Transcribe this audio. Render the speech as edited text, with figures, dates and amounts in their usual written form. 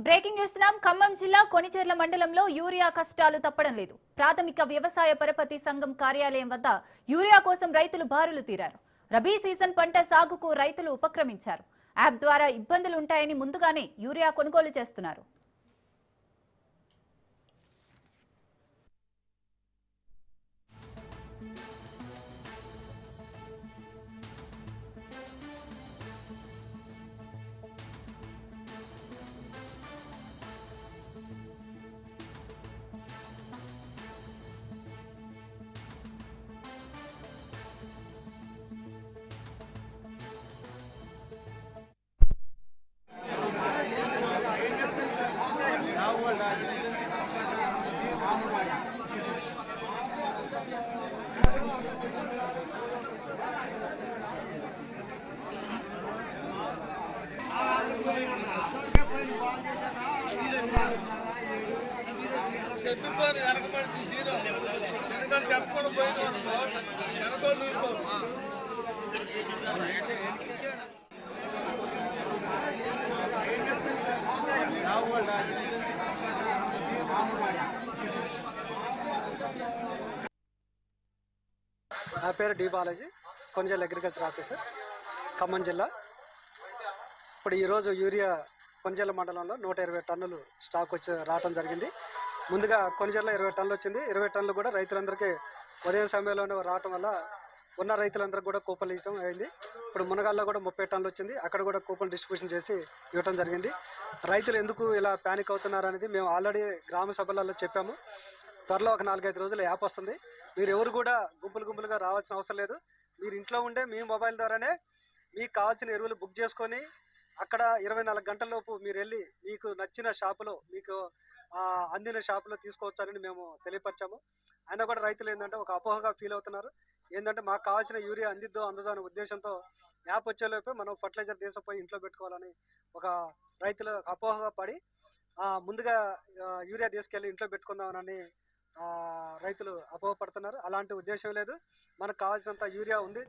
Breaking చూస్తున్నాం. ఖమ్మం జిల్లా కొణిచెర్ల మండలంలో యూరియా కష్టాలు తప్పడం లేదు. ప్రాథమిక వ్యవసాయ పరపతి సంఘం కార్యాలయం వద్ద యూరియా కోసం రైతులు బారులు తీరారు. రబీ సీజన్ పంట సాగుకు రైతులు ఉపక్రమించారు. యాప్ ద్వారా ఇబ్బందులు ఉంటాయని ముందుగానే యూరియా కొనుగోలు చేస్తున్నారు. నా పేరు D Balaji, Konicherla agriculture officer, Khammam జిల్లా. ఇప్పుడు ఈరోజు యూరియా కొణిచెర్ల మండలంలో 120 టన్నులు స్టాక్ రావడం జరిగింది. ముందుగా కొణిచెర్ల 20 టన్నులు వచ్చింది. 20 టన్నులు కూడా రైతులందరికీ ఉదయం సమయంలోనే రావటం వల్ల ఉన్న రైతులందరికీ కూడా కూపన్లు ఇవ్వడం అయింది. ఇప్పుడు మునగాల్లో కూడా 30 టన్నులు వచ్చింది. అక్కడ కూడా కూపన్ డిస్ట్రిబ్యూషన్ చేసి ఇవ్వడం జరిగింది. రైతులు ఎందుకు ఇలా ప్యానిక్ అవుతున్నారు అనేది మేము ఆల్రెడీ గ్రామ సభలలో చెప్పాము. త్వరలో ఒక 4-5 రోజులు యాప్ వస్తుంది. మీరు ఎవరు కూడా గుంపులుగా రావాల్సిన అవసరం లేదు. మీరు ఇంట్లో ఉండే మీ మొబైల్ ద్వారానే మీకు కావాల్సిన ఎరువులు బుక్ చేసుకొని అక్కడ 24 గంటల లోపు మీరు వెళ్ళి మీకు నచ్చిన షాపులో మీకు అందిన షాపులో తీసుకోవచ్చని మేము తెలియపరిచాము. అయినా కూడా రైతులు ఏంటంటే ఒక అపోహగా ఫీల్ అవుతున్నారు. ఏంటంటే మాకు కావాల్సిన యూరియా అందదో అనే ఉద్దేశంతో యాప్ వచ్చేలోపే మనం ఫర్టిలైజర్ తీసుకుపోయి ఇంట్లో పెట్టుకోవాలని ఒక రైతులు అపోహగా పడి ముందుగా యూరియా తీసుకెళ్ళి ఇంట్లో పెట్టుకుందామని రైతులు అపోహపడుతున్నారు. అలాంటి ఉద్దేశం లేదు. మనకు కావాల్సినంత యూరియా ఉంది.